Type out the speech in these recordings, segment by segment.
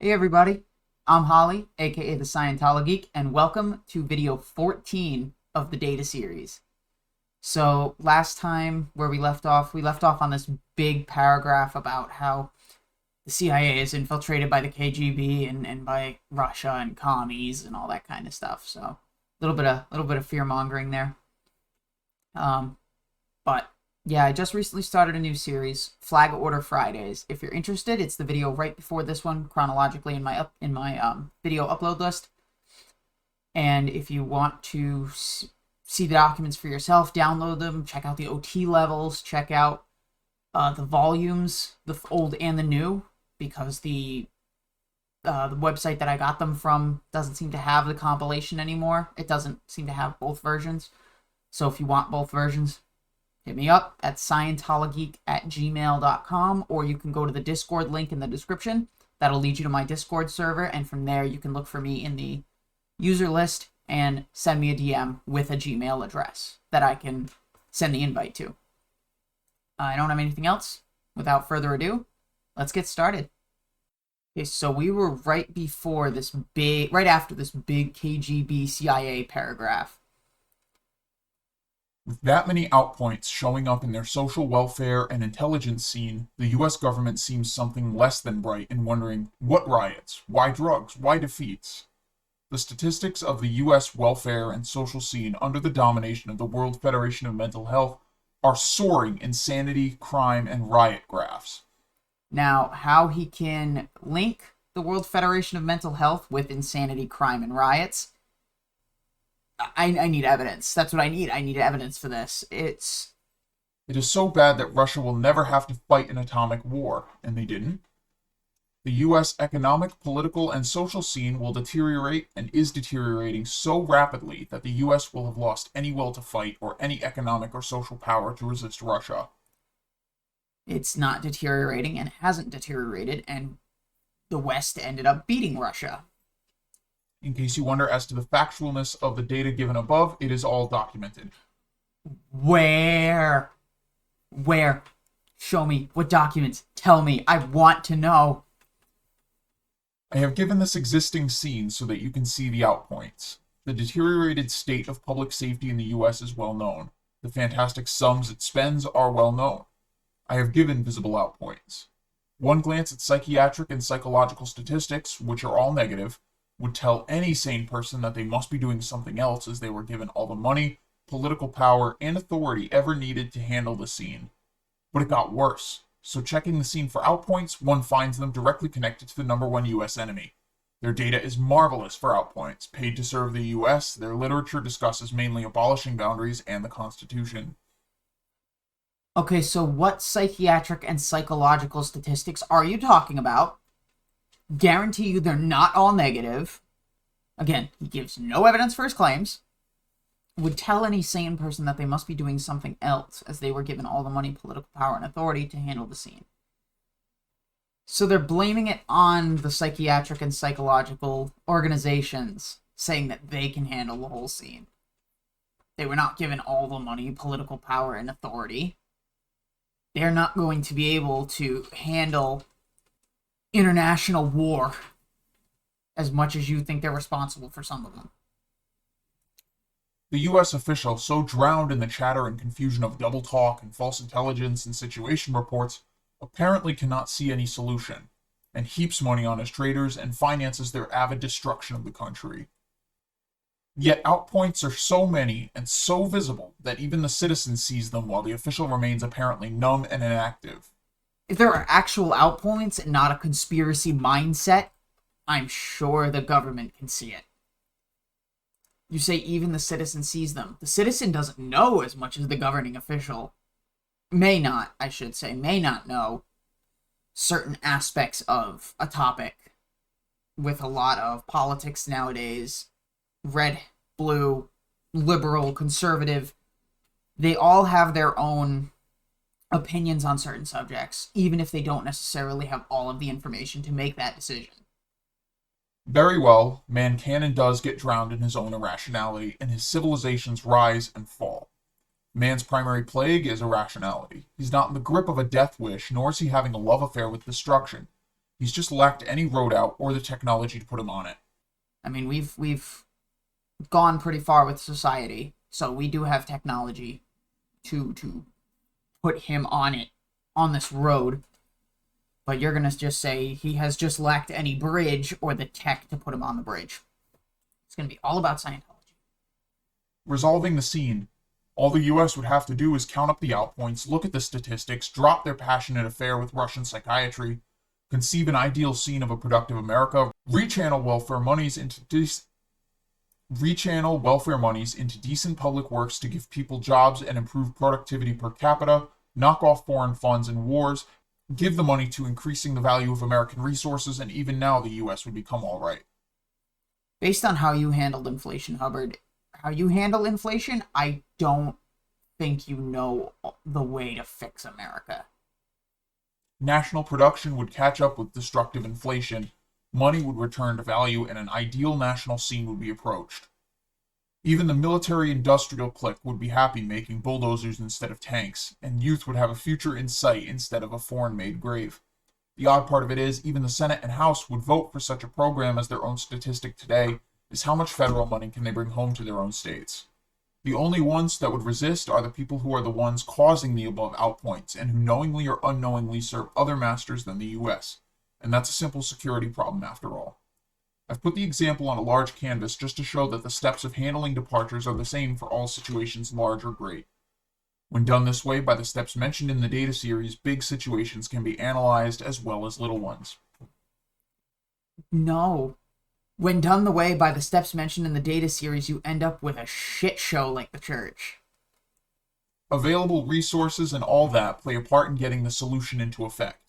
Hey everybody, I'm Holly, aka the Scientologeek, and welcome to video 14 of the Data series. So last time where we left off on this big paragraph about how the CIA is infiltrated by the KGB and by Russia and commies and all that kind of stuff. So a little bit of fear mongering there. Um, but yeah, I just recently started a new series, Flag Order Fridays. If you're interested, it's the video right before this one chronologically in my video upload list. And if you want to see the documents for yourself, download them, check out the OT levels, check out the volumes, the old and the new, because the website that I got them from doesn't seem to have the compilation anymore. It doesn't seem to have both versions. So if you want both versions, hit me up at scientologeek@gmail.com, or you can go to the Discord link in the description. That'll lead you to my Discord server, and from there you can look for me in the user list and send me a DM with a Gmail address that I can send the invite to. I don't have anything else. Without further ado, let's get started. Okay, so we were right after this big KGB CIA paragraph. With that many outpoints showing up in their social welfare and intelligence scene, the US government seems something less than bright in wondering, what riots? Why drugs? Why defeats? The statistics of the US welfare and social scene under the domination of the World Federation of Mental Health are soaring insanity, crime, and riot graphs. Now, how he can link the World Federation of Mental Health with insanity, crime, and riots, I need evidence. That's what I need. I need evidence for this. It is so bad that Russia will never have to fight an atomic war, and they didn't. The US economic, political, and social scene will deteriorate and is deteriorating so rapidly that the US will have lost any will to fight or any economic or social power to resist Russia. It's not deteriorating and hasn't deteriorated, and the West ended up beating Russia. In case you wonder as to the factualness of the data given above, it is all documented. Where? Where? Show me. What documents? Tell me. I want to know. I have given this existing scene so that you can see the outpoints. The deteriorated state of public safety in the US is well known. The fantastic sums it spends are well known. I have given visible outpoints. One glance at psychiatric and psychological statistics, which are all negative, would tell any sane person that they must be doing something else, as they were given all the money, political power, and authority ever needed to handle the scene. But it got worse. So checking the scene for outpoints, one finds them directly connected to the number one US enemy. Their data is marvelous for outpoints. Paid to serve the US, their literature discusses mainly abolishing boundaries and the Constitution. Okay, so what psychiatric and psychological statistics are you talking about? Guarantee you they're not all negative. Again, he gives no evidence for his claims. Would tell any sane person that they must be doing something else, as they were given all the money, political power, and authority to handle the scene. So they're blaming it on the psychiatric and psychological organizations, saying that they can handle the whole scene. They were not given all the money, political power, and authority. They're not going to be able to handle international war as much as you think they're responsible for some of them. The US official, so drowned in the chatter and confusion of double talk and false intelligence and situation reports, apparently cannot see any solution, and heaps money on his traders and finances their avid destruction of the country. Yet outpoints are so many and so visible that even the citizen sees them while the official remains apparently numb and inactive. If there are actual outpoints and not a conspiracy mindset, I'm sure the government can see it. You say even the citizen sees them. The citizen doesn't know as much as the governing official. May not know certain aspects of a topic. With a lot of politics nowadays, red, blue, liberal, conservative, they all have their own opinions on certain subjects, even if they don't necessarily have all of the information to make that decision. Very well, man can and does get drowned in his own irrationality, and his civilizations rise and fall. Man's primary plague is irrationality. He's not in the grip of a death wish, nor is he having a love affair with destruction. He's just lacked any road out or the technology to put him on it. I mean, we've gone pretty far with society, so we do have technology to put him on this road. But you're gonna just say he has just lacked any bridge or the tech to put him on the bridge. It's gonna be all about Scientology. Resolving the scene. All the US would have to do is count up the outpoints, look at the statistics, drop their passionate affair with Russian psychiatry, conceive an ideal scene of a productive America, rechannel welfare monies into decent public works to give people jobs and improve productivity per capita, knock off foreign funds and wars, give the money to increasing the value of American resources, and even now the US would become all right. Based on how you handled inflation, Hubbard, how you handle inflation, I don't think you know the way to fix America. National production would catch up with destructive inflation, money would return to value, and an ideal national scene would be approached. Even the military-industrial clique would be happy making bulldozers instead of tanks, and youth would have a future in sight instead of a foreign-made grave. The odd part of it is, even the Senate and House would vote for such a program as their own statistic today is how much federal money can they bring home to their own states. The only ones that would resist are the people who are the ones causing the above outpoints and who knowingly or unknowingly serve other masters than the US. And that's a simple security problem after all. I've put the example on a large canvas just to show that the steps of handling departures are the same for all situations large or great. When done this way by the steps mentioned in the data series, big situations can be analyzed as well as little ones. No. When done the way by the steps mentioned in the data series, you end up with a shit show like the church. Available resources and all that play a part in getting the solution into effect,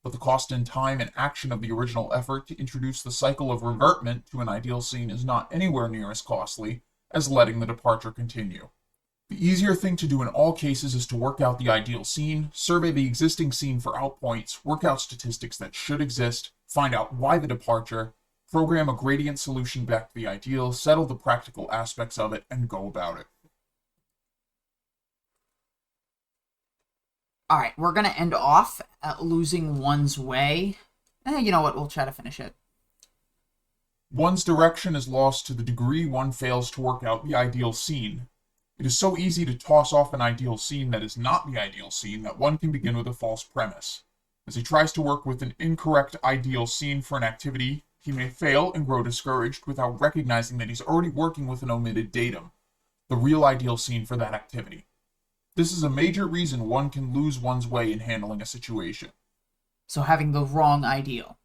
but the cost in time and action of the original effort to introduce the cycle of revertment to an ideal scene is not anywhere near as costly as letting the departure continue. The easier thing to do in all cases is to work out the ideal scene, survey the existing scene for outpoints, work out statistics that should exist, find out why the departure, program a gradient solution back to the ideal, settle the practical aspects of it, and go about it. Alright, we're gonna end off at losing one's way. You know what, we'll try to finish it. One's direction is lost to the degree one fails to work out the ideal scene. It is so easy to toss off an ideal scene that is not the ideal scene that one can begin with a false premise. As he tries to work with an incorrect ideal scene for an activity, he may fail and grow discouraged without recognizing that he's already working with an omitted datum, the real ideal scene for that activity. This is a major reason one can lose one's way in handling a situation. So having the wrong ideal.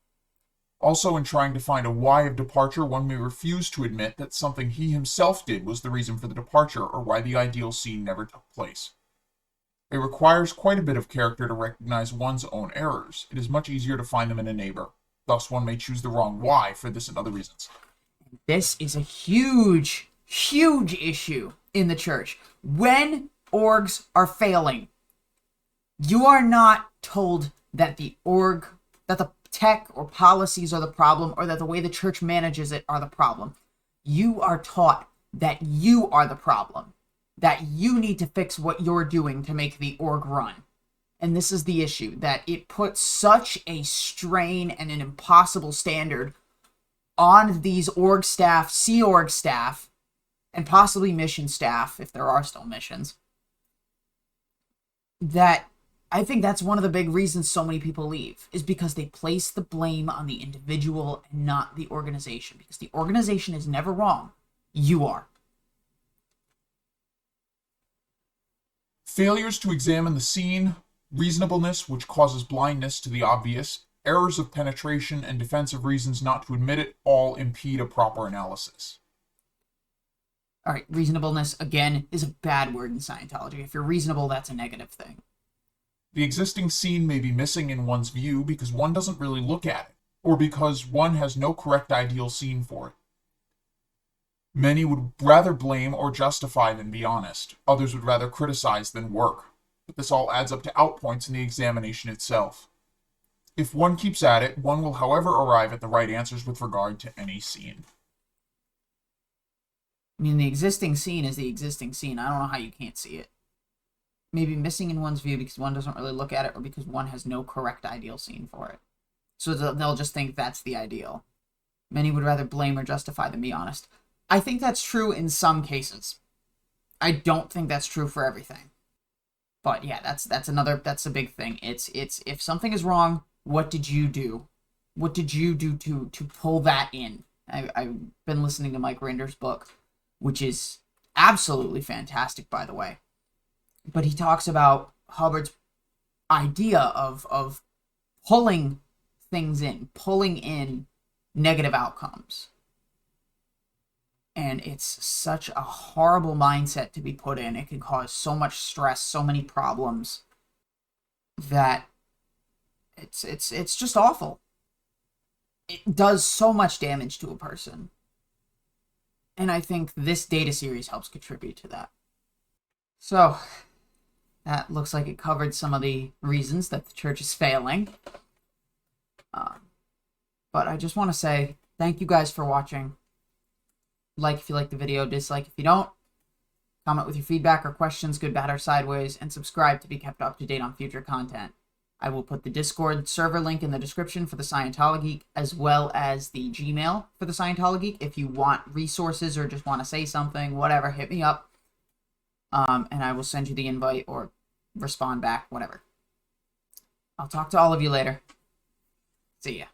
Also, in trying to find a why of departure, one may refuse to admit that something he himself did was the reason for the departure or why the ideal scene never took place. It requires quite a bit of character to recognize one's own errors. It is much easier to find them in a neighbor. Thus, one may choose the wrong why for this and other reasons. This is a huge, huge issue in the church. When orgs are failing, you are not told that the tech or policies are the problem or that the way the church manages it are the problem. You are taught that you are the problem, that you need to fix what you're doing to make the org run. And this is the issue, that it puts such a strain and an impossible standard on these org staff, Sea Org staff, and possibly mission staff, if there are still missions, that I think that's one of the big reasons so many people leave, is because they place the blame on the individual and not the organization, because the organization is never wrong. You are. Failures to examine the scene, reasonableness which causes blindness to the obvious, errors of penetration, and defensive reasons not to admit it all impede a proper analysis. Alright, reasonableness, again, is a bad word in Scientology. If you're reasonable, that's a negative thing. The existing scene may be missing in one's view because one doesn't really look at it, or because one has no correct ideal scene for it. Many would rather blame or justify than be honest. Others would rather criticize than work. But this all adds up to outpoints in the examination itself. If one keeps at it, one will however arrive at the right answers with regard to any scene. I mean, the existing scene is the existing scene. I don't know how you can't see it. Maybe missing in one's view because one doesn't really look at it, or because one has no correct ideal scene for it. So they'll just think that's the ideal. Many would rather blame or justify than be honest. I think that's true in some cases. I don't think that's true for everything. But yeah, that's a big thing. It's if something is wrong, what did you do? What did you do to pull that in? I've been listening to Mike Rinder's book, which is absolutely fantastic, by the way. But he talks about Hubbard's idea of pulling things in, pulling in negative outcomes. And it's such a horrible mindset to be put in. It can cause so much stress, so many problems, that it's just awful. It does so much damage to a person. And I think this data series helps contribute to that. So, that looks like it covered some of the reasons that the church is failing. But I just want to say thank you guys for watching. Like if you like the video, dislike if you don't. Comment with your feedback or questions, good, bad, or sideways, and subscribe to be kept up to date on future content. I will put the Discord server link in the description for the ScientoloGeek, as well as the Gmail for the ScientoloGeek. If you want resources or just want to say something, whatever, hit me up. And I will send you the invite or respond back, whatever. I'll talk to all of you later. See ya.